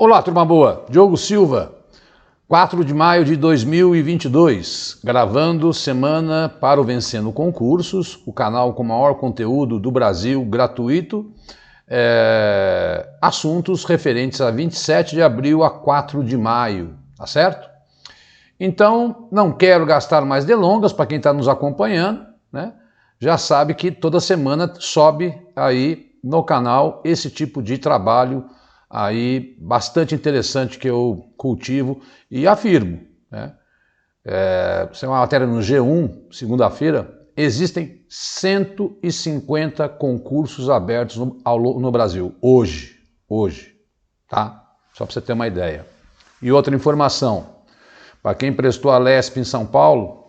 Olá, turma boa. Diogo Silva, 4 de maio de 2022, gravando semana para o Vencendo Concursos, o canal com maior conteúdo do Brasil, gratuito, assuntos referentes a 27 de abril a 4 de maio, tá certo? Então, não quero gastar mais delongas para quem está nos acompanhando, né? Já sabe que toda semana sobe aí no canal esse tipo de trabalho aí bastante interessante que eu cultivo e afirmo, né? Isso é uma matéria no G1, segunda-feira, existem 150 concursos abertos no Brasil, hoje, tá? Só para você ter uma ideia. E outra informação, para quem prestou a LESP em São Paulo,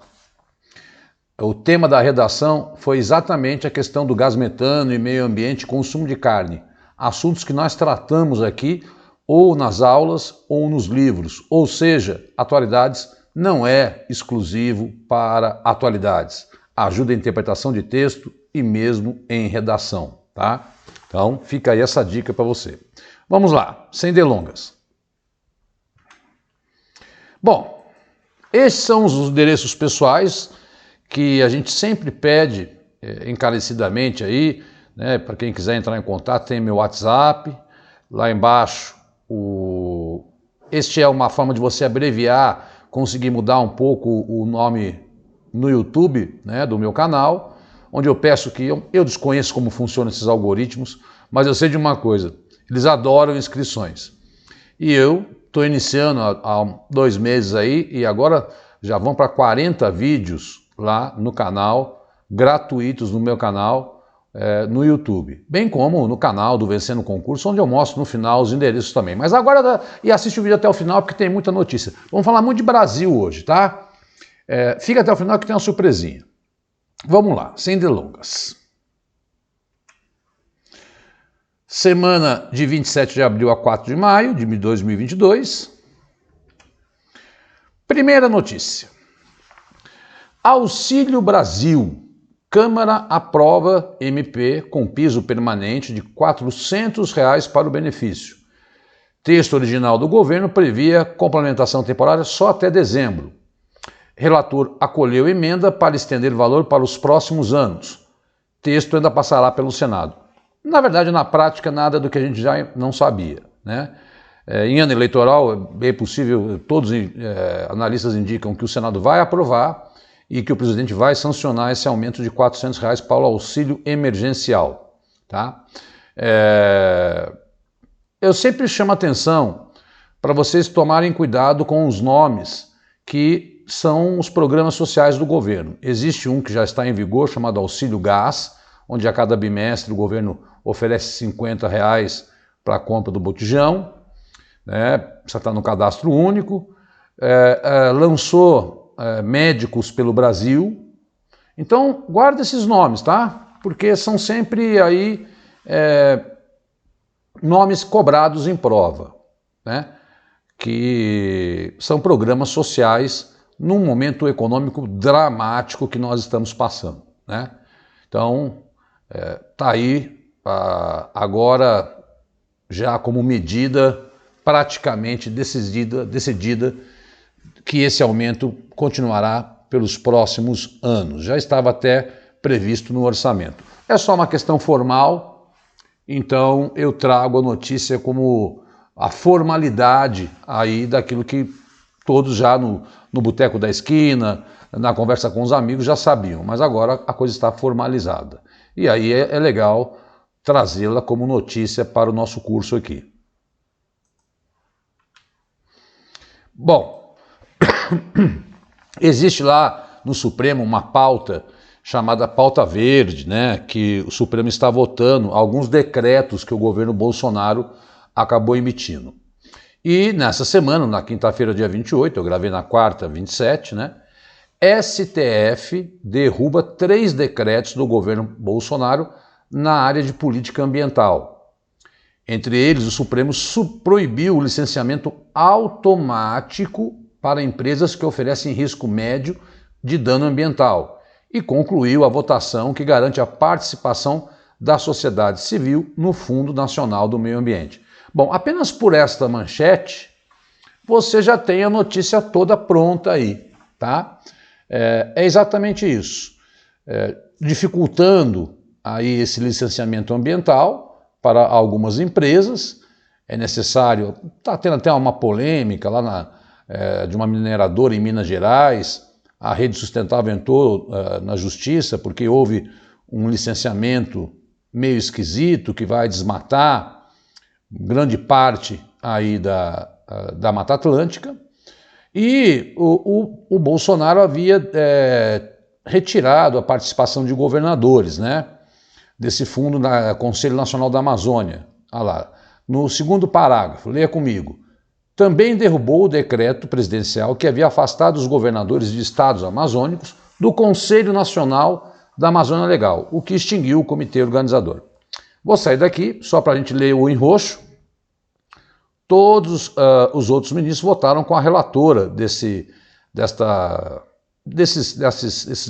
o tema da redação foi exatamente a questão do gás metano e meio ambiente e consumo de carne. Assuntos que nós tratamos aqui ou nas aulas ou nos livros, ou seja, atualidades não é exclusivo para atualidades. Ajuda em interpretação de texto e mesmo em redação, tá? Então fica aí essa dica para você. Vamos lá, sem delongas. Bom, esses são os endereços pessoais que a gente sempre pede encarecidamente aí, né? Para quem quiser entrar em contato, tem meu WhatsApp, lá embaixo. Este é uma forma de você abreviar, conseguir mudar um pouco o nome no YouTube, né, do meu canal, onde eu peço que eu desconheço como funcionam esses algoritmos, mas eu sei de uma coisa, eles adoram inscrições. E eu estou iniciando há 2 meses aí e agora já vão para 40 vídeos lá no canal, gratuitos no meu canal, no YouTube, bem como no canal do Vencendo Concurso, onde eu mostro no final os endereços também. Mas agora, e assiste o vídeo até o final porque tem muita notícia. Vamos falar muito de Brasil hoje, tá? Fica até o final que tem uma surpresinha. Vamos lá, sem delongas. Semana de 27 de abril a 4 de maio de 2022. Primeira notícia. Auxílio Brasil. Câmara aprova MP com piso permanente de R$ 400 para o benefício. Texto original do governo previa complementação temporária só até dezembro. Relator acolheu emenda para estender o valor para os próximos anos. Texto ainda passará pelo Senado. Na verdade, na prática, nada do que a gente já não sabia, né? Em ano eleitoral, é bem possível, todos os analistas indicam que o Senado vai aprovar e que o presidente vai sancionar esse aumento de R$ 400 para o auxílio emergencial, tá? Eu sempre chamo a atenção para vocês tomarem cuidado com os nomes que são os programas sociais do governo. Existe um que já está em vigor, chamado Auxílio Gás, onde a cada bimestre o governo oferece R$ 50 para a compra do botijão, né? Precisa estar no cadastro único, lançou médicos pelo Brasil. Então guarda esses nomes, tá? Porque são sempre aí nomes cobrados em prova, né? Que são programas sociais num momento econômico dramático que nós estamos passando, né? Então tá aí agora já como medida praticamente decidida que esse aumento continuará pelos próximos anos. Já estava até previsto no orçamento. É só uma questão formal, então eu trago a notícia como a formalidade aí daquilo que todos já no boteco da esquina, na conversa com os amigos já sabiam, mas agora a coisa está formalizada. E aí é legal trazê-la como notícia para o nosso curso aqui. Bom, existe lá no Supremo uma pauta chamada pauta verde, né, que o Supremo está votando alguns decretos que o governo Bolsonaro acabou emitindo. E nessa semana, na quinta-feira, dia 28, eu gravei na quarta, 27, né, STF derruba 3 decretos do governo Bolsonaro na área de política ambiental. Entre eles, o Supremo proibiu o licenciamento automático para empresas que oferecem risco médio de dano ambiental e concluiu a votação que garante a participação da sociedade civil no Fundo Nacional do Meio Ambiente. Bom, apenas por esta manchete, você já tem a notícia toda pronta aí, tá? É exatamente isso. Dificultando aí esse licenciamento ambiental para algumas empresas, é necessário, está tendo até uma polêmica lá de uma mineradora em Minas Gerais, a Rede Sustentável entrou na justiça porque houve um licenciamento meio esquisito que vai desmatar grande parte aí da Mata Atlântica, e o Bolsonaro havia retirado a participação de governadores, né, desse fundo da Conselho Nacional da Amazônia. Olha lá, no segundo parágrafo, leia comigo. Também derrubou o decreto presidencial que havia afastado os governadores de estados amazônicos do Conselho Nacional da Amazônia Legal, o que extinguiu o comitê organizador. Vou sair daqui, só para a gente ler o enroxo. Todos os outros ministros votaram com a relatora desses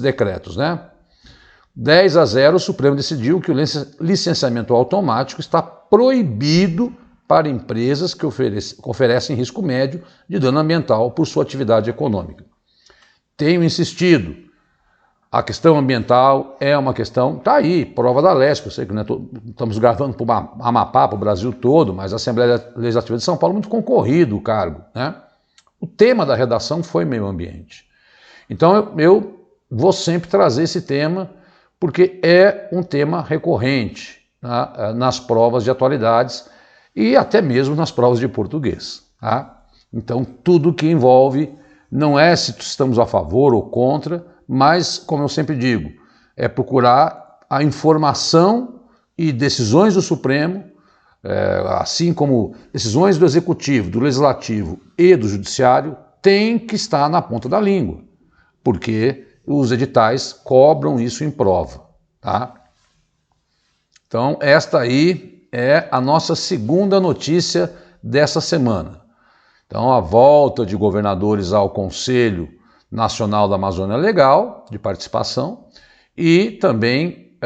decretos, né? 10-0, o Supremo decidiu que o licenciamento automático está proibido para empresas que oferecem risco médio de dano ambiental por sua atividade econômica. Tenho insistido, a questão ambiental é uma questão, está aí, prova da leste, eu sei que estamos gravando para o Amapá, para o Brasil todo, mas a Assembleia Legislativa de São Paulo é muito concorrido o cargo, né? O tema da redação foi meio ambiente. Então eu vou sempre trazer esse tema, porque é um tema recorrente, tá, nas provas de atualidades e até mesmo nas provas de português. Tá? Então tudo que envolve, não é se estamos a favor ou contra, mas, como eu sempre digo, é procurar a informação e decisões do Supremo, assim como decisões do Executivo, do Legislativo e do Judiciário, tem que estar na ponta da língua, porque os editais cobram isso em prova. Tá? Então, esta aí é a nossa segunda notícia dessa semana. Então, a volta de governadores ao Conselho Nacional da Amazônia Legal, de participação, e também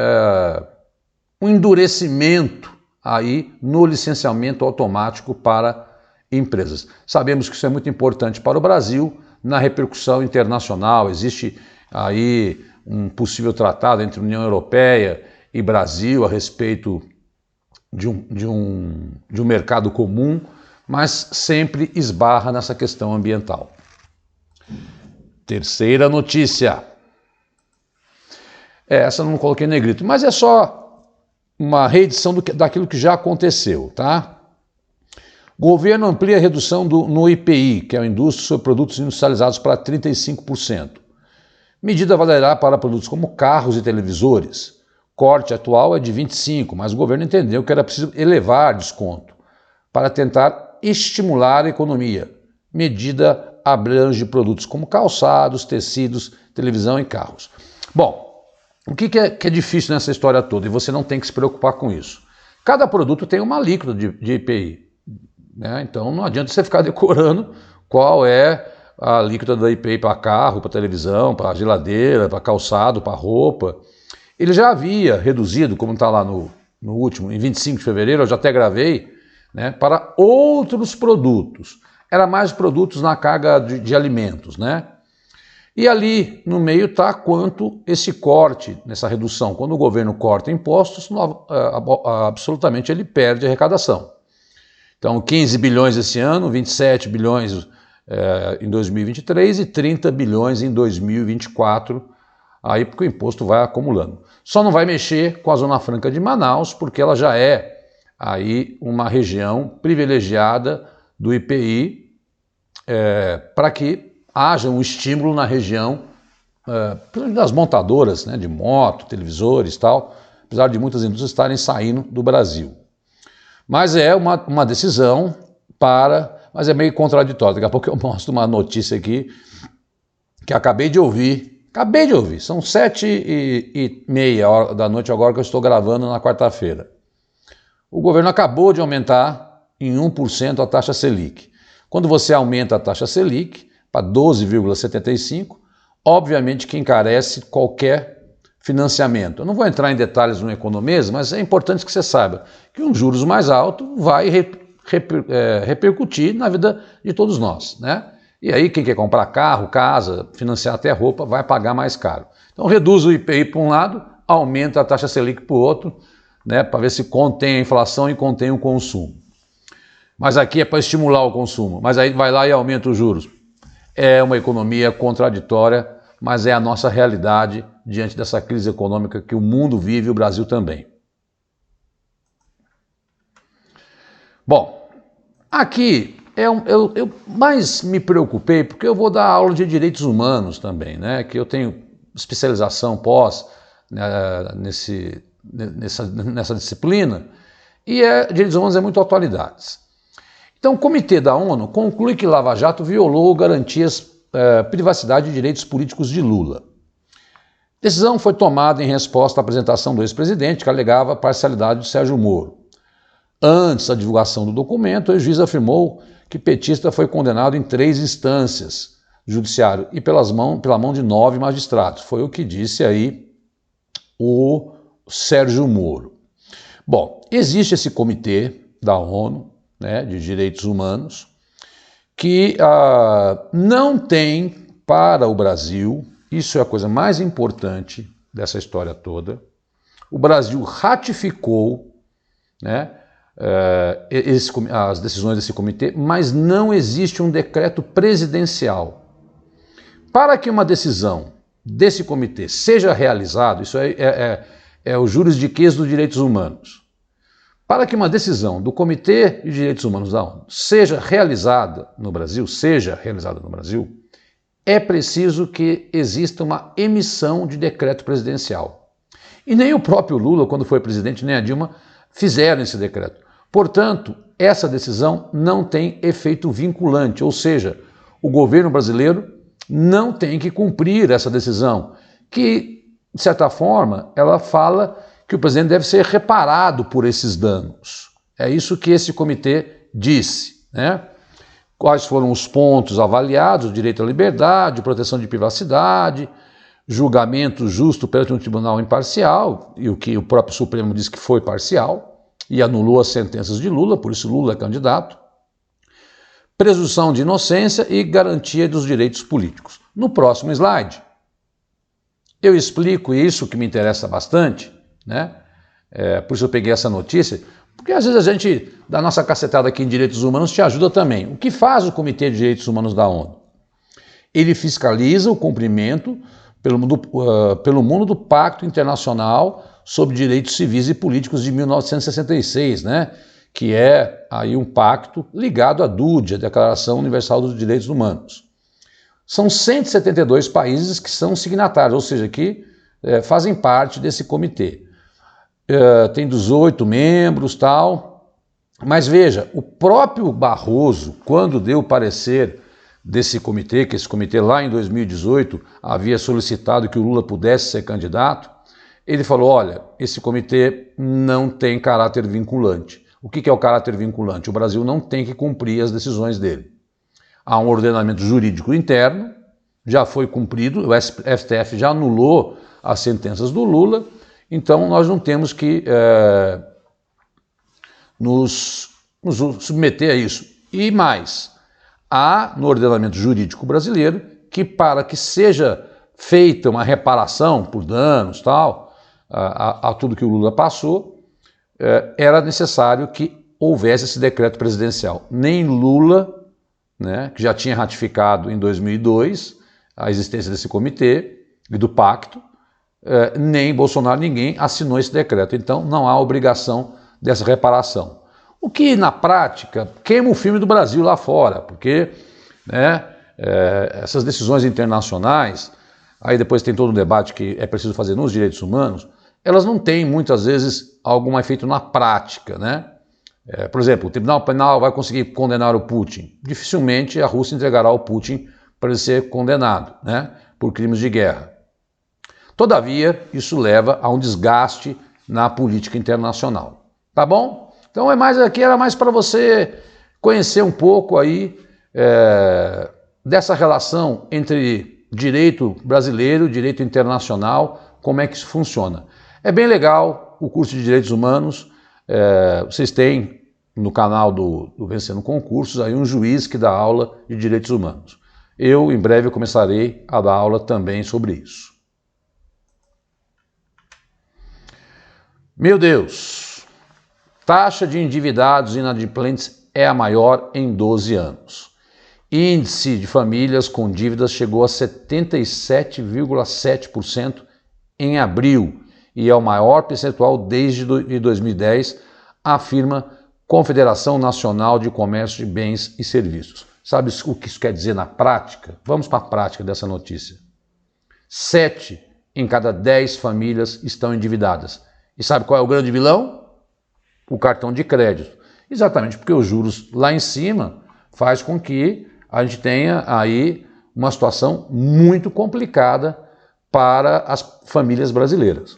um endurecimento aí no licenciamento automático para empresas. Sabemos que isso é muito importante para o Brasil, na repercussão internacional. Existe aí um possível tratado entre a União Europeia e Brasil a respeito de um mercado comum, mas sempre esbarra nessa questão ambiental. Terceira notícia. Essa eu não coloquei em negrito, mas é só uma reedição daquilo que já aconteceu, tá? Governo amplia a redução no IPI, que é a indústria sobre produtos industrializados, para 35%. Medida valerá para produtos como carros e televisores. Corte atual é de 25%, mas o governo entendeu que era preciso elevar desconto para tentar estimular a economia. Medida abrange produtos como calçados, tecidos, televisão e carros. Bom, o que é difícil nessa história toda? E você não tem que se preocupar com isso. Cada produto tem uma alíquota de IPI. Né? Então não adianta você ficar decorando qual é a alíquota da IPI para carro, para televisão, para geladeira, para calçado, para roupa. Ele já havia reduzido, como está lá no último, em 25 de fevereiro, eu já até gravei, né, para outros produtos. Era mais produtos na carga de alimentos, né? E ali no meio está quanto esse corte, nessa redução. Quando o governo corta impostos, absolutamente ele perde a arrecadação. Então 15 bilhões esse ano, 27 bilhões em 2023 e 30 bilhões em 2024, aí porque o imposto vai acumulando. Só não vai mexer com a Zona Franca de Manaus, porque ela já é aí uma região privilegiada do IPI, para que haja um estímulo na região, das montadoras, né, de moto, televisores e tal, apesar de muitas indústrias estarem saindo do Brasil. Mas é uma decisão mas é meio contraditório. Daqui a pouco eu mostro uma notícia aqui que acabei de ouvir, são 7h30 da noite agora que eu estou gravando na quarta-feira. O governo acabou de aumentar em 1% a taxa Selic. Quando você aumenta a taxa Selic para 12,75%, obviamente que encarece qualquer financiamento. Eu não vou entrar em detalhes no economês, mas é importante que você saiba que um juros mais alto vai repercutir na vida de todos nós, né? E aí quem quer comprar carro, casa, financiar até roupa, vai pagar mais caro. Então reduz o IPI para um lado, aumenta a taxa Selic para o outro, né, para ver se contém a inflação e contém o consumo. Mas aqui é para estimular o consumo, mas aí vai lá e aumenta os juros. É uma economia contraditória, mas é a nossa realidade diante dessa crise econômica que o mundo vive e o Brasil também. Bom, aqui eu mais me preocupei porque eu vou dar aula de direitos humanos também, né? Que eu tenho especialização pós nessa disciplina e direitos humanos é muito atualidades. Então o Comitê da ONU conclui que Lava Jato violou garantias privacidade e direitos políticos de Lula. A decisão foi tomada em resposta à apresentação do ex-presidente que alegava a parcialidade de Sérgio Moro. Antes da divulgação do documento, o juiz afirmou que petista foi condenado em 3 instâncias do judiciário e pela mão de 9 magistrados. Foi o que disse aí o Sérgio Moro. Bom, existe esse comitê da ONU, né, de direitos humanos, que não tem para o Brasil, isso é a coisa mais importante dessa história toda, o Brasil ratificou, né, as decisões desse comitê, mas não existe um decreto presidencial. Para que uma decisão desse comitê seja realizada, isso é o juridiquês dos direitos humanos, para que uma decisão do Comitê de Direitos Humanos da ONU seja realizada no Brasil, é preciso que exista uma emissão de decreto presidencial. E nem o próprio Lula, quando foi presidente, nem a Dilma, fizeram esse decreto. Portanto, essa decisão não tem efeito vinculante, ou seja, o governo brasileiro não tem que cumprir essa decisão, que, de certa forma, ela fala que o presidente deve ser reparado por esses danos. É isso que esse comitê disse, né? Quais foram os pontos avaliados: direito à liberdade, proteção de privacidade, julgamento justo perante um tribunal imparcial, e o que o próprio Supremo disse que foi parcial, e anulou as sentenças de Lula, por isso Lula é candidato, presunção de inocência e garantia dos direitos políticos. No próximo slide, eu explico isso que me interessa bastante, né? Por isso eu peguei essa notícia, porque às vezes a gente, da nossa cacetada aqui em direitos humanos, te ajuda também. O que faz o Comitê de Direitos Humanos da ONU? Ele fiscaliza o cumprimento pelo mundo do Pacto Internacional sobre Direitos Civis e Políticos de 1966, né? Que é aí um pacto ligado à DUD, a Declaração Universal dos Direitos Humanos. São 172 países que são signatários, ou seja, que fazem parte desse comitê. Tem 18 membros, tal, mas veja, o próprio Barroso, quando deu o parecer desse comitê, que esse comitê lá em 2018 havia solicitado que o Lula pudesse ser candidato, ele falou: olha, esse comitê não tem caráter vinculante. O que é o caráter vinculante? O Brasil não tem que cumprir as decisões dele. Há um ordenamento jurídico interno, já foi cumprido, o STF já anulou as sentenças do Lula, então nós não temos que nos submeter a isso. E mais, há no ordenamento jurídico brasileiro que, para que seja feita uma reparação por danos, tal, a tudo que o Lula passou, era necessário que houvesse esse decreto presidencial. Nem Lula, né, que já tinha ratificado em 2002 a existência desse comitê e do pacto, nem Bolsonaro, ninguém assinou esse decreto. Então não há obrigação dessa reparação. O que, na prática, queima o filme do Brasil lá fora, porque, né, essas decisões internacionais, aí depois tem todo um debate que é preciso fazer nos direitos humanos, elas não têm, muitas vezes, algum efeito na prática, né? Por exemplo, o Tribunal Penal vai conseguir condenar o Putin. Dificilmente a Rússia entregará o Putin para ele ser condenado, né, por crimes de guerra. Todavia, isso leva a um desgaste na política internacional. Tá bom? Então aqui era mais para você conhecer um pouco aí dessa relação entre direito brasileiro e direito internacional, como é que isso funciona. É bem legal o curso de Direitos Humanos, vocês têm no canal do Vencendo Concursos, aí um juiz que dá aula de direitos humanos. Eu, em breve, começarei a dar aula também sobre isso. Meu Deus, taxa de endividados e inadimplentes é a maior em 12 anos. Índice de famílias com dívidas chegou a 77,7% em abril e é o maior percentual desde 2010, afirma Confederação Nacional de Comércio de Bens e Serviços. Sabe o que isso quer dizer na prática? Vamos para a prática dessa notícia. 7 em cada 10 famílias estão endividadas. E sabe qual é o grande vilão? O cartão de crédito. Exatamente porque os juros lá em cima faz com que a gente tenha aí uma situação muito complicada para as famílias brasileiras.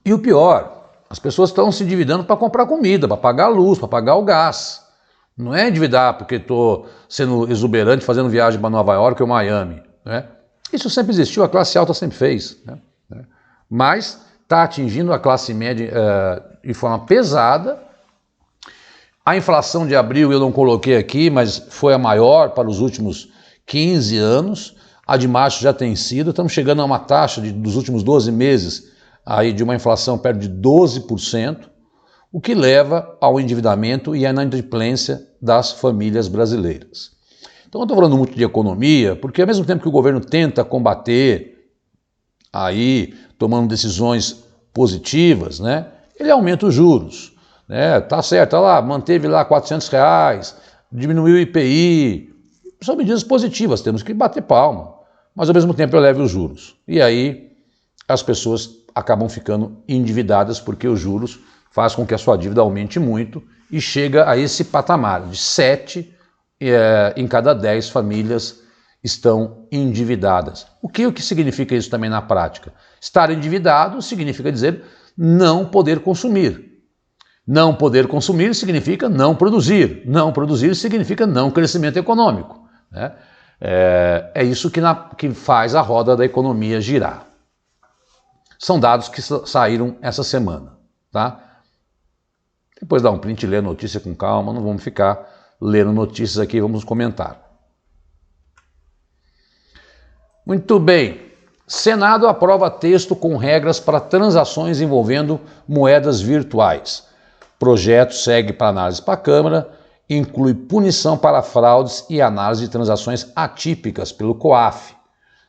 E o pior, as pessoas estão se endividando para comprar comida, para pagar a luz, para pagar o gás. Não é endividar porque estou sendo exuberante fazendo viagem para Nova York ou Miami. Né? Isso sempre existiu, a classe alta sempre fez. Né? Mas está atingindo a classe média de forma pesada. A inflação de abril eu não coloquei aqui, mas foi a maior para os últimos 15 anos. A de março já tem sido. Estamos chegando a uma taxa dos últimos 12 meses aí de uma inflação perto de 12%, o que leva ao endividamento e à inadimplência das famílias brasileiras. Então eu estou falando muito de economia, porque ao mesmo tempo que o governo tenta combater, aí tomando decisões positivas, né, ele aumenta os juros. Né, tá certo, tá lá, manteve lá R$400, diminuiu o IPI, são medidas positivas, temos que bater palma, mas ao mesmo tempo eleva os juros. E aí as pessoas acabam ficando endividadas porque os juros faz com que a sua dívida aumente muito e chega a esse patamar de 7 em cada 10 famílias estão endividadas. O que significa isso também na prática? Estar endividado significa dizer não poder consumir. Não poder consumir significa não produzir. Não produzir significa não crescimento econômico. Né? É isso que faz a roda da economia girar. São dados que saíram essa semana. Tá? Depois dá um print e lê a notícia com calma, não vamos ficar lendo notícias aqui, vamos comentar. Muito bem. Senado aprova texto com regras para transações envolvendo moedas virtuais. Projeto segue para análise para a Câmara, inclui punição para fraudes e análise de transações atípicas pelo COAF.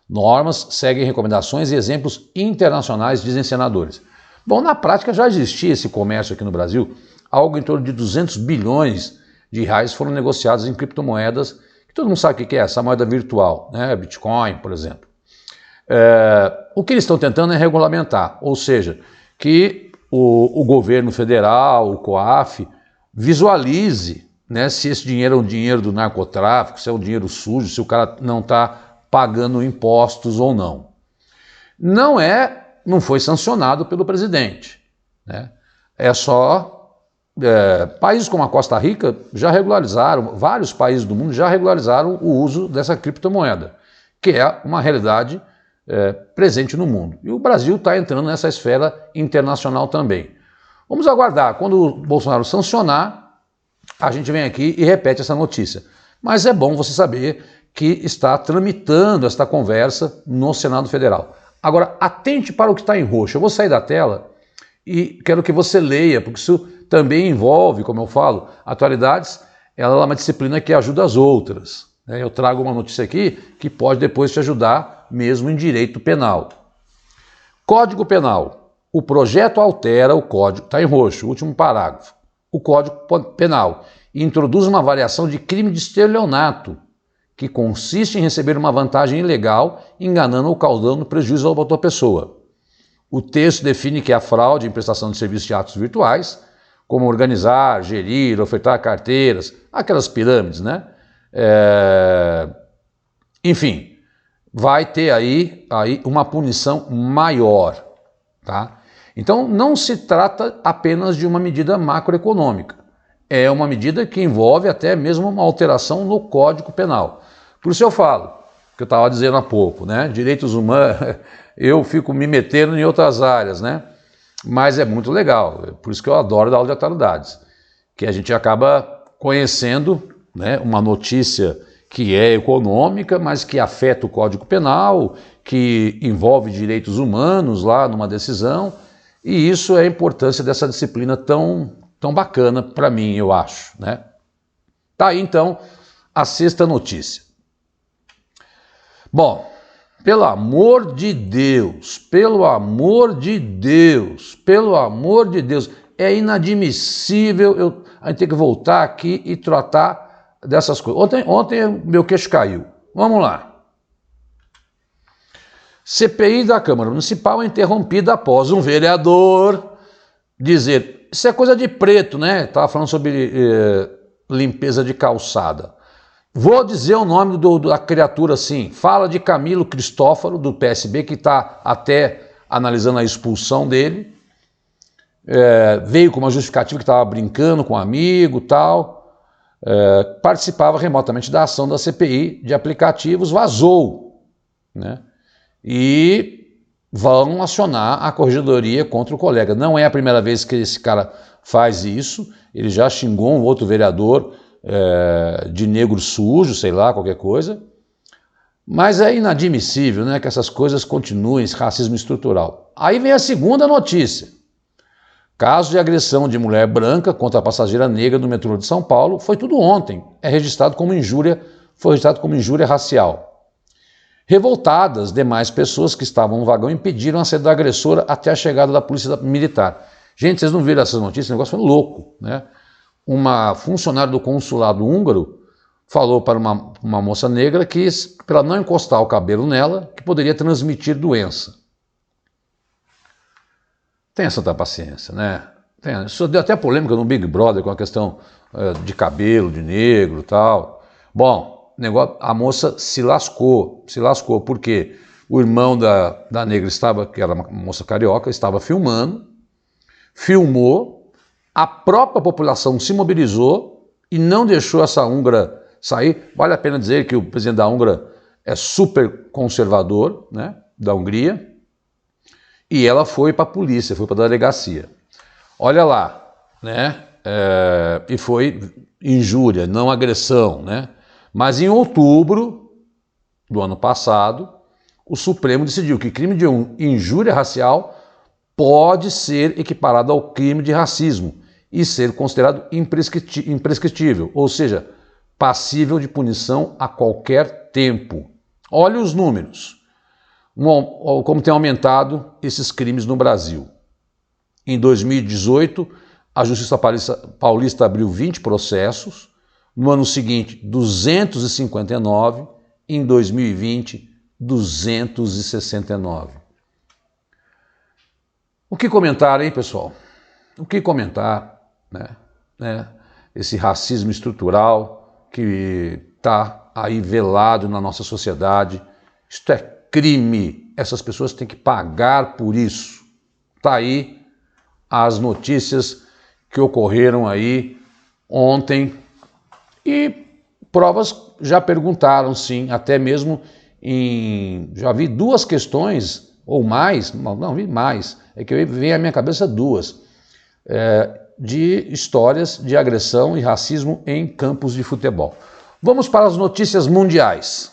Normas seguem recomendações e exemplos internacionais, dizem senadores. Bom, na prática já existia esse comércio aqui no Brasil, algo em torno de 200 bilhões de reais foram negociados em criptomoedas, que todo mundo sabe o que é essa moeda virtual, né? Bitcoin, por exemplo. O que eles estão tentando é regulamentar, ou seja, que o governo federal, o COAF, visualize, né, se esse dinheiro é um dinheiro do narcotráfico, se é um dinheiro sujo, se o cara não está pagando impostos ou não. Não foi sancionado pelo presidente. Né? Países como a Costa Rica já regularizaram, vários países do mundo já regularizaram o uso dessa criptomoeda, que é uma realidade presente no mundo. E o Brasil está entrando nessa esfera internacional também. Vamos aguardar. Quando o Bolsonaro sancionar, a gente vem aqui e repete essa notícia. Mas é bom você saber que está tramitando esta conversa no Senado Federal. Agora, atente para o que está em roxo. Eu vou sair da tela e quero que você leia, porque isso também envolve, como eu falo, atualidades. Ela é uma disciplina que ajuda as outras. Eu trago uma notícia aqui que pode depois te ajudar mesmo em direito penal. Código Penal. O projeto altera o código, está em roxo, último parágrafo. O Código Penal e introduz uma variação de crime de estelionato, que consiste em receber uma vantagem ilegal, enganando ou causando prejuízo a outra pessoa. O texto define que a fraude em prestação de serviços de atos virtuais, como organizar, gerir, ofertar carteiras, aquelas pirâmides, né? Enfim, vai ter aí uma punição maior, tá? Então não se trata apenas de uma medida macroeconômica, é uma medida que envolve até mesmo uma alteração no Código Penal. Por isso eu falo, que eu estava dizendo há pouco, né? Direitos humanos, eu fico me metendo em outras áreas, né? mas é muito legal, por isso que eu adoro dar aula de atualidades, que a gente acaba conhecendo, né, uma notícia que é econômica, mas que afeta o Código Penal, que envolve direitos humanos lá numa decisão, e isso é a importância dessa disciplina tão bacana para mim, eu acho, né? Tá aí então a sexta notícia. Bom, pelo amor de Deus, pelo amor de Deus, pelo amor de Deus, é inadmissível a gente ter que voltar aqui e tratar dessas coisas. Ontem meu queixo caiu. Vamos lá. CPI da Câmara Municipal é interrompida após um vereador dizer: isso é coisa de preto, né? Estava falando sobre limpeza de calçada. Vou dizer o nome da criatura assim. Fala de Camilo Cristófaro, do PSB, que está até analisando a expulsão dele. Veio com uma justificativa que estava brincando com um amigo e tal. Participava remotamente da ação da CPI de aplicativos, vazou, né? E vão acionar a corregedoria contra o colega. Não é a primeira vez que esse cara faz isso, ele já xingou um outro vereador de negro sujo, sei lá, qualquer coisa, mas é inadmissível, né, que essas coisas continuem, esse racismo estrutural. Aí vem a segunda notícia. Caso de agressão de mulher branca contra a passageira negra no metrô de São Paulo, foi tudo ontem, foi registrado como injúria racial. Revoltadas, demais pessoas que estavam no vagão impediram a saída da agressora até a chegada da polícia militar. Gente, vocês não viram essas notícias? O negócio foi louco, né? Uma funcionária do consulado húngaro falou para uma moça negra que, para não encostar o cabelo nela, que poderia transmitir doença. Tenha santa paciência, né? Isso deu até polêmica no Big Brother com a questão de cabelo, de negro e tal. Bom, a moça se lascou, porque o irmão da negra que era uma moça carioca, estava filmou, a própria população se mobilizou e não deixou essa húngara sair. Vale a pena dizer que o presidente da Hungria é super conservador, né, da Hungria, e ela foi para a polícia, foi para a delegacia. Olha lá, né, e foi injúria, não agressão, né? Mas em outubro do ano passado, o Supremo decidiu que crime de injúria racial pode ser equiparado ao crime de racismo e ser considerado imprescritível, ou seja, passível de punição a qualquer tempo. Olha os números, como tem aumentado esses crimes no Brasil. Em 2018, a Justiça Paulista abriu 20 processos, no ano seguinte, 259, em 2020, 269. O que comentar, hein, pessoal? O que comentar, né? Esse racismo estrutural que está aí velado na nossa sociedade. Isto é crime, essas pessoas têm que pagar por isso. Está aí as notícias que ocorreram aí ontem e provas já perguntaram, sim, até mesmo já vi duas questões ou mais, não vi mais, é que vem à minha cabeça duas, de histórias de agressão e racismo em campos de futebol. Vamos para as notícias mundiais.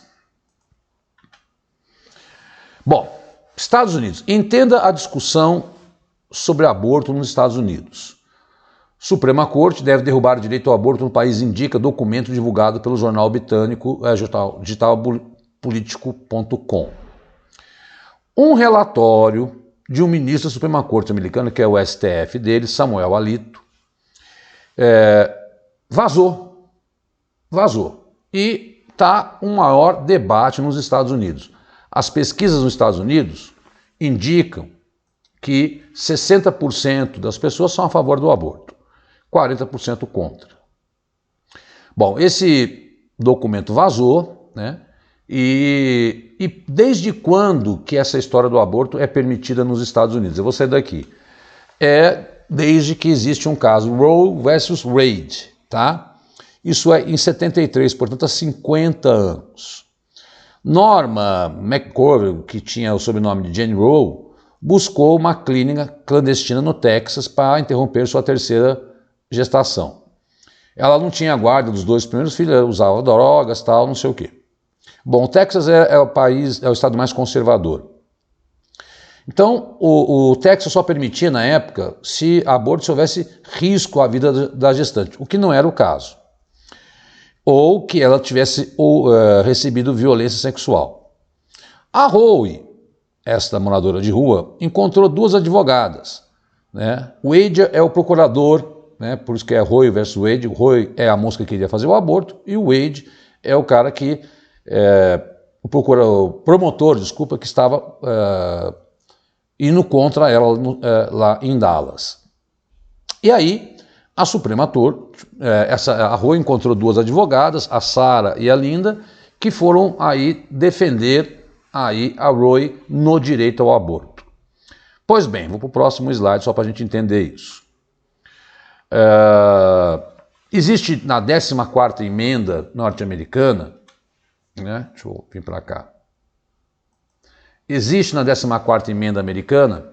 Bom, Estados Unidos. Entenda a discussão sobre aborto nos Estados Unidos. Suprema Corte deve derrubar o direito ao aborto no país, indica documento divulgado pelo jornal britânico digitalpolitico.com. Um relatório de um ministro da Suprema Corte americana, que é o STF dele, Samuel Alito, vazou. E está um maior debate nos Estados Unidos. As pesquisas nos Estados Unidos indicam que 60% das pessoas são a favor do aborto, 40% contra. Bom, esse documento vazou, né? E desde quando que essa história do aborto é permitida nos Estados Unidos? Eu vou sair daqui. Desde que existe um caso, Roe versus Wade, tá? Isso é em 73, portanto há 50 anos. Norma McCorvey, que tinha o sobrenome de Jane Roe, buscou uma clínica clandestina no Texas para interromper sua terceira gestação. Ela não tinha guarda dos 2 primeiros filhos, usava drogas, tal, não sei o quê. Bom, o Texas é o estado mais conservador. Então, o Texas só permitia, na época, se aborto se houvesse risco à vida da gestante, o que não era o caso. Ou que ela tivesse recebido violência sexual. A Roe, esta moradora de rua, encontrou 2 advogadas. Né? O Wade é o procurador, né? Por isso que é Roe versus Wade. O Roe é a moça que queria fazer o aborto e o Wade é o cara que, o promotor, desculpa, que estava indo contra ela lá em Dallas. E aí, a Suprema Corte, a Roe encontrou 2 advogadas, a Sarah e a Linda, que foram aí defender aí a Roe no direito ao aborto. Pois bem, vou para o próximo slide só para a gente entender isso. Existe na 14ª emenda norte-americana, né? Deixa eu vir para cá. Existe na 14ª emenda americana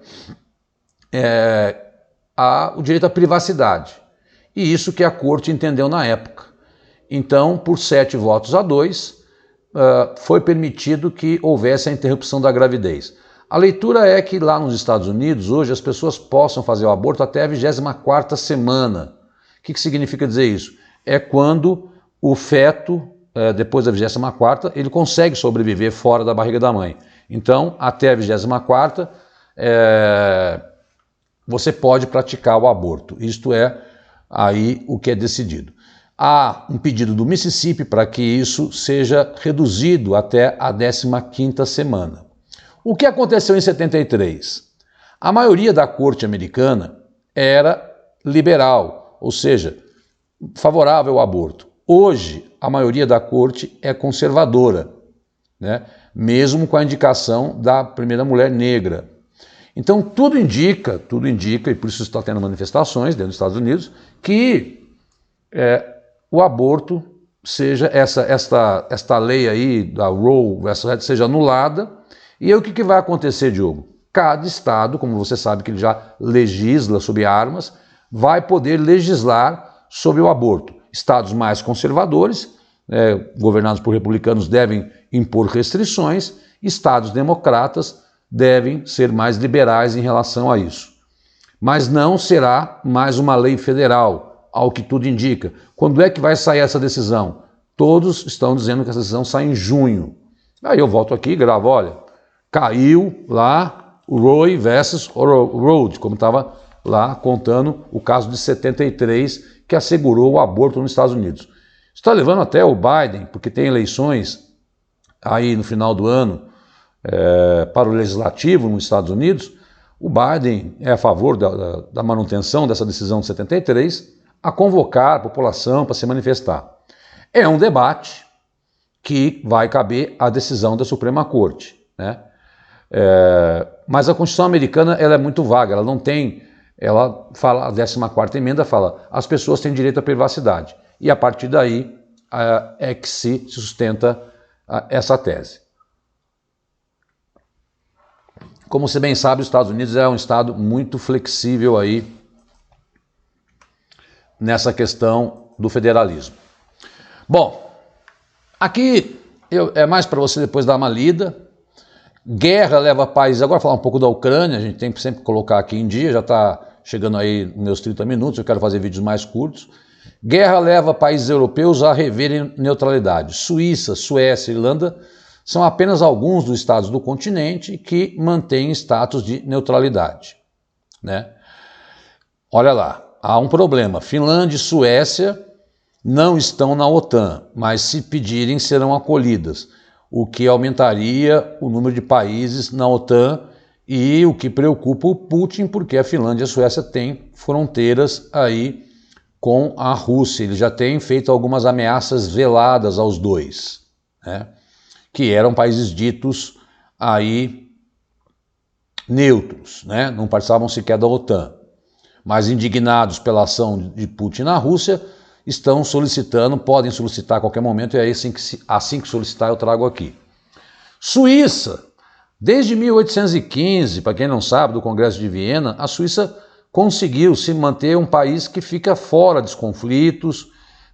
o direito à privacidade. E isso que a corte entendeu na época. Então, por 7-2, foi permitido que houvesse a interrupção da gravidez. A leitura é que lá nos Estados Unidos, hoje, as pessoas possam fazer o aborto até a 24ª semana. O que significa dizer isso? É quando o feto, depois da 24ª, ele consegue sobreviver fora da barriga da mãe. Então, até a 24ª, você pode praticar o aborto. Isto é aí o que é decidido. Há um pedido do Mississippi para que isso seja reduzido até a 15ª semana. O que aconteceu em 73? A maioria da corte americana era liberal, ou seja, favorável ao aborto. Hoje, a maioria da corte é conservadora, né? Mesmo com a indicação da primeira mulher negra. Então, tudo indica, e por isso está tendo manifestações dentro dos Estados Unidos, que o aborto seja, esta lei aí da Roe versus Wade seja anulada. E aí o que vai acontecer, Diogo? Cada estado, como você sabe que ele já legisla sobre armas, vai poder legislar sobre o aborto. Estados mais conservadores, governados por republicanos, devem impor restrições, estados democratas devem ser mais liberais em relação a isso. Mas não será mais uma lei federal, ao que tudo indica. Quando é que vai sair essa decisão? Todos estão dizendo que essa decisão sai em junho. Aí eu volto aqui e gravo, olha, caiu lá o Roe versus Wade, como estava lá contando o caso de 73, que assegurou o aborto nos Estados Unidos. Está levando até o Biden, porque tem eleições aí no final do ano para o legislativo nos Estados Unidos. O Biden é a favor da manutenção dessa decisão de 73, a convocar a população para se manifestar. É um debate que vai caber à decisão da Suprema Corte, né? Mas a Constituição americana ela é muito vaga, ela não tem, ela fala, a 14ª emenda fala, as pessoas têm direito à privacidade, e a partir daí é que se sustenta essa tese. Como você bem sabe, os Estados Unidos é um estado muito flexível aí nessa questão do federalismo. Bom, aqui é mais para você depois dar uma lida. Guerra leva países... Agora falar um pouco da Ucrânia, a gente tem que sempre colocar aqui em dia, já está chegando aí nos meus 30 minutos, eu quero fazer vídeos mais curtos. Guerra leva países europeus a reverem neutralidade. Suíça, Suécia e Irlanda são apenas alguns dos estados do continente que mantêm status de neutralidade, né? Olha lá, há um problema. Finlândia e Suécia não estão na OTAN, mas se pedirem serão acolhidas, o que aumentaria o número de países na OTAN e o que preocupa o Putin, porque a Finlândia e a Suécia têm fronteiras aí com a Rússia. Ele já tem feito algumas ameaças veladas aos dois, né? Que eram países ditos aí neutros, né? Não participavam sequer da OTAN. Mas indignados pela ação de Putin na Rússia, estão solicitando, podem solicitar a qualquer momento, e aí assim que solicitar eu trago aqui. Suíça Desde 1815, para quem não sabe, do Congresso de Viena, a Suíça conseguiu se manter um país que fica fora dos conflitos,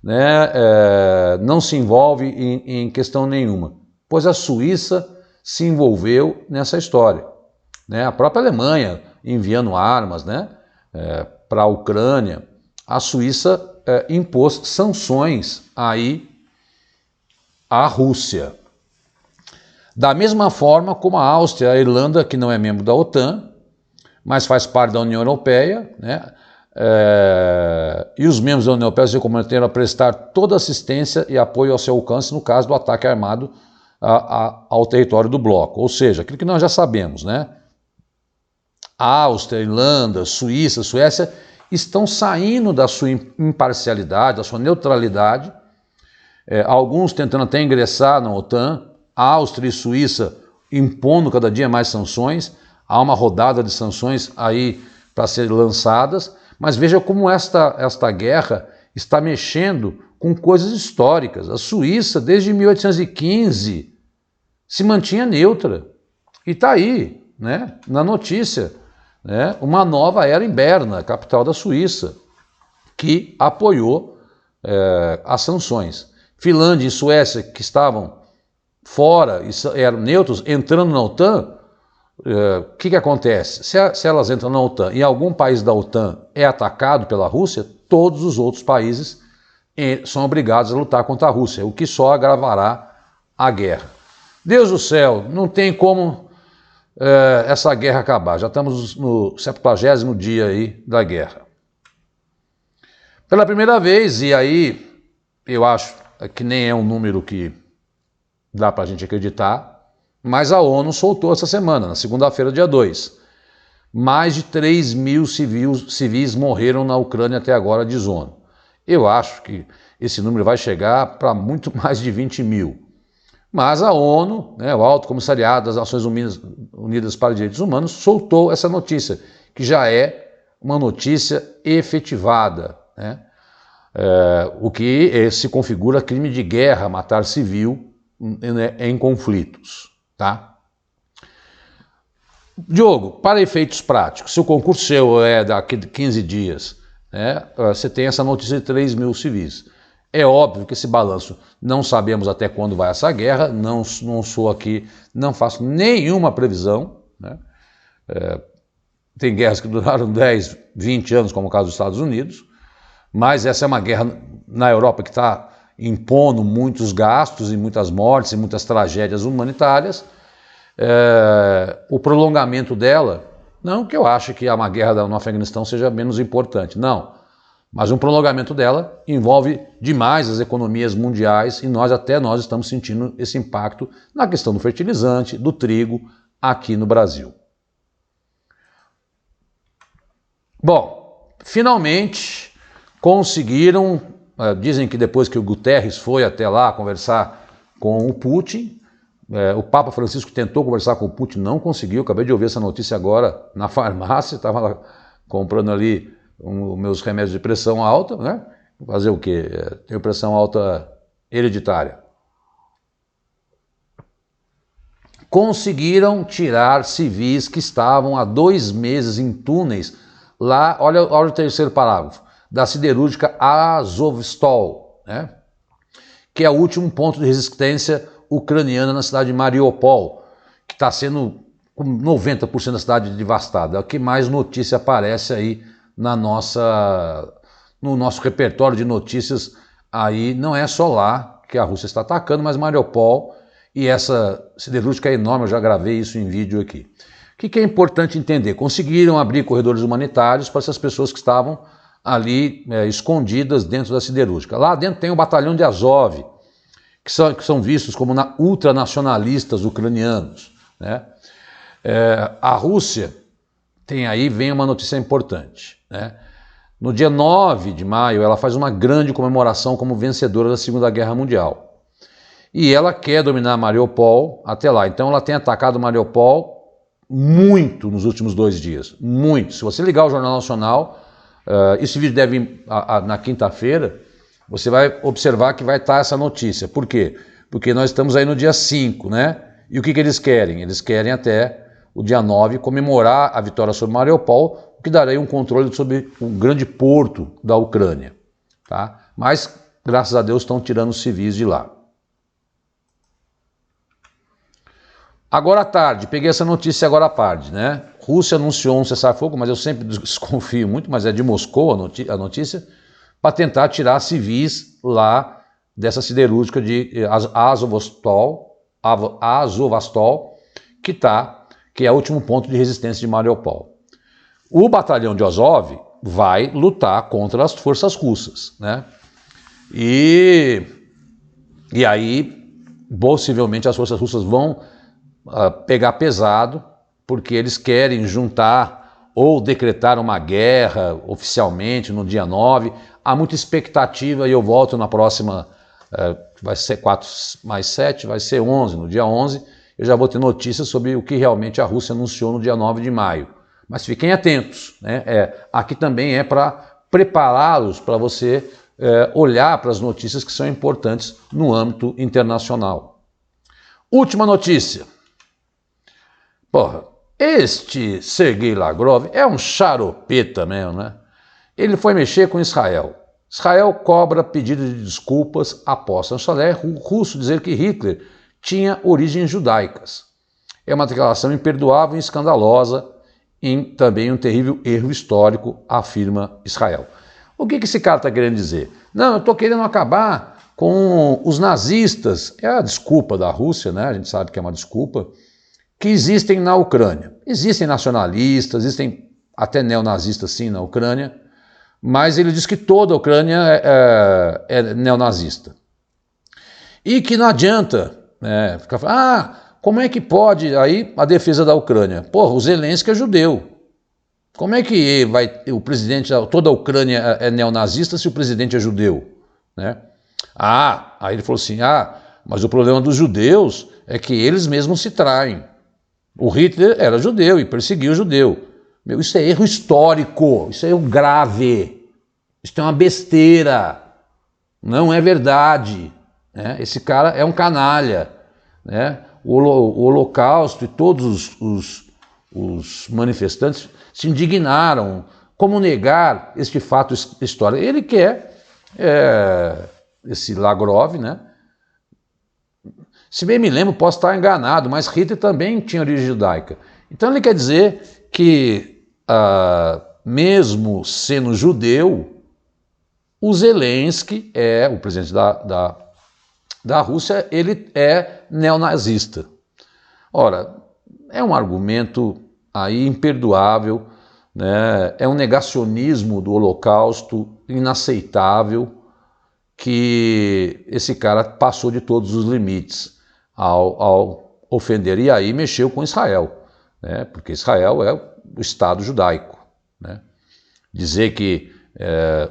né, não se envolve em questão nenhuma, pois a Suíça se envolveu nessa história. Né? A própria Alemanha enviando armas, né, para a Ucrânia, a Suíça impôs sanções aí à Rússia. Da mesma forma como a Áustria, a Irlanda, que não é membro da OTAN, mas faz parte da União Europeia, né? E os membros da União Europeia se comprometeram a prestar toda assistência e apoio ao seu alcance no caso do ataque armado ao território do bloco. Ou seja, aquilo que nós já sabemos, né? A Áustria, Irlanda, Suíça, Suécia estão saindo da sua imparcialidade, da sua neutralidade, alguns tentando até ingressar na OTAN, a Áustria e Suíça impondo cada dia mais sanções, há uma rodada de sanções aí para serem lançadas, mas veja como esta guerra está mexendo com coisas históricas. A Suíça, desde 1815, se mantinha neutra. E está aí, né, na notícia, né, uma nova era em Berna, capital da Suíça, que apoiou as sanções. Finlândia e Suécia, que estavam fora e eram neutros, entrando na OTAN, o que acontece? Se elas entram na OTAN e algum país da OTAN é atacado pela Rússia, todos os outros países são obrigados a lutar contra a Rússia, o que só agravará a guerra. Deus do céu, não tem como essa guerra acabar. Já estamos no 70º dia aí da guerra. Pela primeira vez, e aí eu acho que nem é um número que dá para a gente acreditar, mas a ONU soltou essa semana, na segunda-feira, dia 2. Mais de 3 mil civis morreram na Ucrânia até agora, diz ONU. Eu acho que esse número vai chegar para muito mais de 20 mil. Mas a ONU, né, o Alto Comissariado das Nações Unidas para os Direitos Humanos, soltou essa notícia, que já é uma notícia efetivada, né? O que se configura crime de guerra, matar civil em conflitos, tá? Diogo, para efeitos práticos, se o concurso seu é daqui de 15 dias, né, você tem essa notícia de 3 mil civis. É óbvio que esse balanço, não sabemos até quando vai essa guerra, não sou aqui, não faço nenhuma previsão, né? Tem guerras que duraram 10, 20 anos, como o caso dos Estados Unidos, mas essa é uma guerra na Europa que está impondo muitos gastos e muitas mortes e muitas tragédias humanitárias. O prolongamento dela, não que eu ache que uma guerra no Afeganistão seja menos importante, não, mas um prolongamento dela envolve demais as economias mundiais e nós estamos sentindo esse impacto na questão do fertilizante, do trigo, aqui no Brasil. Bom, finalmente conseguiram. Dizem que depois que o Guterres foi até lá conversar com o Putin, o Papa Francisco tentou conversar com o Putin, não conseguiu. Acabei de ouvir essa notícia agora na farmácia, estava comprando ali meus remédios de pressão alta, né? Fazer o quê? Tenho pressão alta hereditária. Conseguiram tirar civis que estavam há 2 meses em túneis lá, olha o terceiro parágrafo, da siderúrgica Azovstal, né? Que é o último ponto de resistência ucraniana na cidade de Mariupol, que está sendo 90% da cidade devastada. É o que mais notícia aparece aí no nosso repertório de notícias. Aí não é só lá que a Rússia está atacando, mas Mariupol, e essa siderúrgica é enorme, eu já gravei isso em vídeo aqui. O que é importante entender? Conseguiram abrir corredores humanitários para essas pessoas que estavam ali escondidas dentro da siderúrgica. Lá dentro tem o batalhão de Azov, que são vistos como ultranacionalistas ucranianos, né? A Rússia vem uma notícia importante, né? No dia 9 de maio, ela faz uma grande comemoração como vencedora da Segunda Guerra Mundial. E ela quer dominar Mariupol até lá. Então ela tem atacado Mariupol muito nos últimos 2 dias. Muito. Se você ligar o Jornal Nacional, esse vídeo deve ir na quinta-feira, você vai observar que vai estar essa notícia. Por quê? Porque nós estamos aí no dia 5, né? E o que eles querem? Eles querem até o dia 9 comemorar a vitória sobre Mariupol, o que daria um controle sobre um grande porto da Ucrânia. Tá? Mas, graças a Deus, estão tirando os civis de lá. Agora à tarde, peguei essa notícia agora à tarde, né? Rússia anunciou um cessar-fogo, mas eu sempre desconfio muito, mas é de Moscou a notícia, para tentar tirar civis lá dessa siderúrgica de Azovastol, que é o último ponto de resistência de Mariupol. O batalhão de Azov vai lutar contra as forças russas, né? E aí, possivelmente, as forças russas vão pegar pesado, porque eles querem juntar ou decretar uma guerra oficialmente no dia 9. Há muita expectativa e eu volto na próxima, vai ser 4 mais 7, vai ser 11, no dia 11, eu já vou ter notícias sobre o que realmente a Rússia anunciou no dia 9 de maio. Mas fiquem atentos, né? Aqui também é para prepará-los para você olhar para as notícias que são importantes no âmbito internacional. Última notícia. Porra, este Sergei Lavrov é um xaropeta mesmo, né? Ele foi mexer com Israel. Israel cobra pedido de desculpas após o chanceler russo dizer que Hitler tinha origens judaicas. É uma declaração imperdoável e escandalosa e também um terrível erro histórico, afirma Israel. O que esse cara está querendo dizer? Não, eu estou querendo acabar com os nazistas. É a desculpa da Rússia, né? A gente sabe que é uma desculpa, que existem na Ucrânia. Existem nacionalistas, existem até neonazistas sim na Ucrânia, mas ele diz que toda a Ucrânia é neonazista. E que não adianta ficar falando, como é que pode aí a defesa da Ucrânia? Porra, o Zelensky é judeu. Como é que o presidente, toda a Ucrânia é neonazista se o presidente é judeu? Né? Aí ele falou assim, mas o problema dos judeus é que eles mesmos se traem. O Hitler era judeu e perseguiu o judeu. Meu, isso é erro histórico, isso é erro grave, isso é uma besteira, não é verdade. Né? Esse cara é um canalha. Né? O Holocausto e todos os manifestantes se indignaram. Como negar este fato histórico? Ele quer, esse Lavrov, né? Se bem me lembro, posso estar enganado, mas Hitler também tinha origem judaica. Então ele quer dizer que, mesmo sendo judeu, o Zelensky, o presidente da Rússia, ele é neonazista. Ora, é um argumento aí imperdoável, né? É um negacionismo do Holocausto inaceitável, que esse cara passou de todos os limites ao ofender, e aí mexeu com Israel, né? Porque Israel é o Estado judaico. Né? Dizer que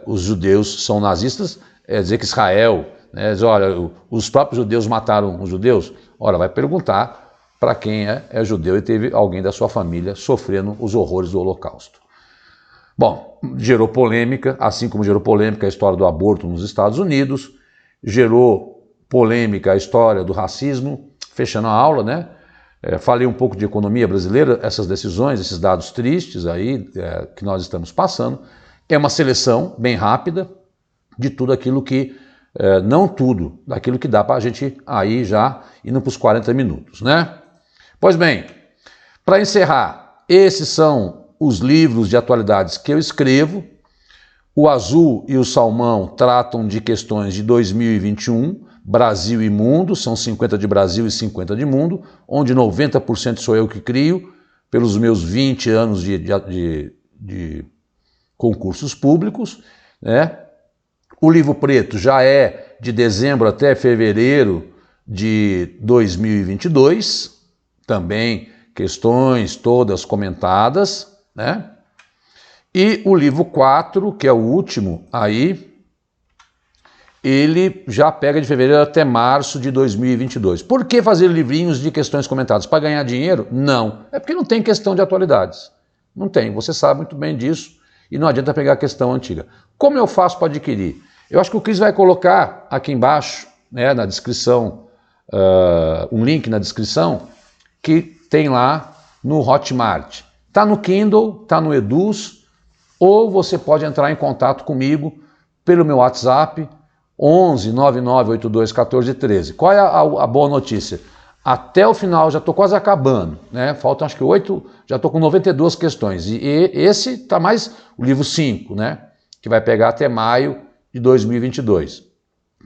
os judeus são nazistas é dizer que Israel, né, diz, olha, os próprios judeus mataram os judeus. Ora, vai perguntar para quem é judeu e teve alguém da sua família sofrendo os horrores do Holocausto. Bom, gerou polêmica, assim como gerou polêmica a história do aborto nos Estados Unidos, gerou polêmica a história do racismo, fechando a aula, né? Falei um pouco de economia brasileira, essas decisões, esses dados tristes aí que nós estamos passando. É uma seleção bem rápida de tudo aquilo que, não tudo, daquilo que dá para a gente aí já indo para os 40 minutos, né? Pois bem, para encerrar, esses são os livros de atualidades que eu escrevo. O Azul e o Salmão tratam de questões de 2021, Brasil e Mundo, são 50 de Brasil e 50 de Mundo, onde 90% sou eu que crio, pelos meus 20 anos de concursos públicos. Né? O Livro Preto já é de dezembro até fevereiro de 2022, também questões todas comentadas, né? E o livro 4, que é o último aí, ele já pega de fevereiro até março de 2022. Por que fazer livrinhos de questões comentadas? Para ganhar dinheiro? Não. É porque não tem questão de atualidades. Não tem. Você sabe muito bem disso e não adianta pegar a questão antiga. Como eu faço para adquirir? Eu acho que o Cris vai colocar aqui embaixo, né, na descrição um link na descrição que tem lá no Hotmart. Está no Kindle, está no Eduz, ou você pode entrar em contato comigo pelo meu WhatsApp, 11 9982 1413. Qual é a boa notícia? Até o final, já estou quase acabando, né? Faltam acho que 8, já estou com 92 questões. E esse está mais o livro 5, né? Que vai pegar até maio de 2022.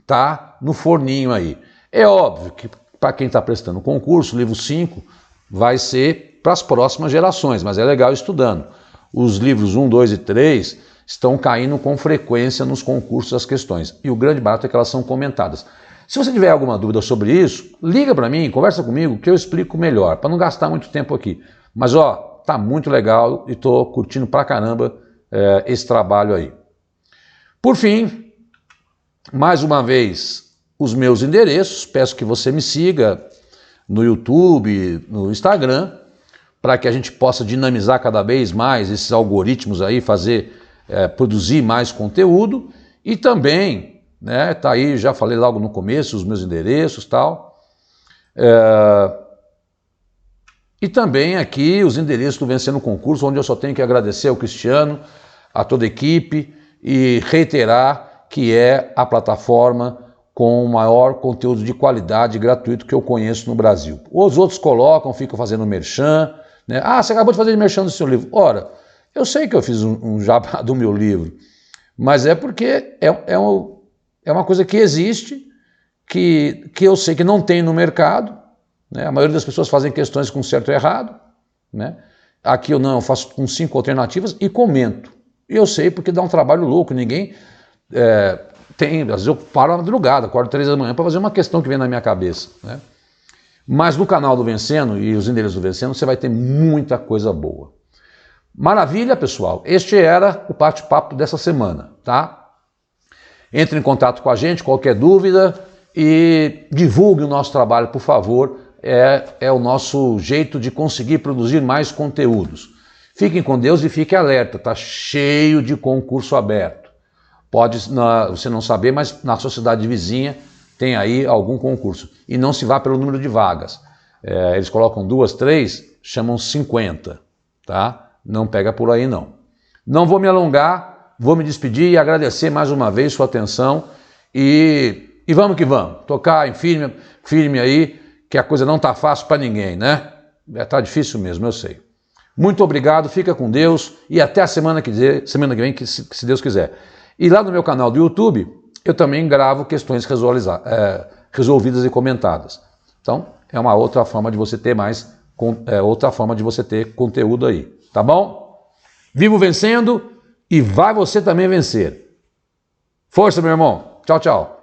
Tá no forninho aí. É óbvio que para quem está prestando concurso, o livro 5 vai ser para as próximas gerações, mas é legal estudando. Os livros 1, 2 e 3 estão caindo com frequência nos concursos das questões. E o grande barato é que elas são comentadas. Se você tiver alguma dúvida sobre isso, liga para mim, conversa comigo, que eu explico melhor, para não gastar muito tempo aqui. Mas ó, tá muito legal e estou curtindo pra caramba esse trabalho aí. Por fim, mais uma vez, os meus endereços, peço que você me siga no YouTube, no Instagram, para que a gente possa dinamizar cada vez mais esses algoritmos aí, produzir mais conteúdo e também, né, tá aí, já falei logo no começo, os meus endereços e tal. E também aqui os endereços do Vencendo Concurso, onde eu só tenho que agradecer ao Cristiano, a toda a equipe e reiterar que é a plataforma com o maior conteúdo de qualidade gratuito que eu conheço no Brasil. Os outros colocam, ficam fazendo merchan, né? Ah, você acabou de fazer merchan do seu livro. Ora, eu sei que eu fiz um jabá do meu livro, mas é porque é uma coisa que existe, que eu sei que não tem no mercado, né? A maioria das pessoas fazem questões com certo e errado, né? Aqui eu faço com 5 alternativas e comento. E eu sei porque dá um trabalho louco, ninguém às vezes eu paro na madrugada, acordo 3 da manhã para fazer uma questão que vem na minha cabeça, né? Mas no canal do Vencendo e os endereços do Vencendo você vai ter muita coisa boa. Maravilha, pessoal. Este era o bate-papo dessa semana, tá? Entre em contato com a gente, qualquer dúvida, e divulgue o nosso trabalho, por favor. É o nosso jeito de conseguir produzir mais conteúdos. Fiquem com Deus e fiquem alerta, tá cheio de concurso aberto. Pode você não saber, mas na sua cidade vizinha tem aí algum concurso. E não se vá pelo número de vagas. Eles colocam 2, 3, chamam 50, tá? Não pega por aí não. Não vou me alongar, vou me despedir e agradecer mais uma vez sua atenção e vamos que vamos. Tocar em firme aí, que a coisa não tá fácil para ninguém, né? Tá difícil mesmo, eu sei. Muito obrigado, fica com Deus e até a semana que vem, se Deus quiser. E lá no meu canal do YouTube, eu também gravo questões resolvidas e comentadas. Então, é uma outra forma de você ter conteúdo aí, tá bom? Vivo vencendo e vai você também vencer. Força, meu irmão. Tchau, tchau.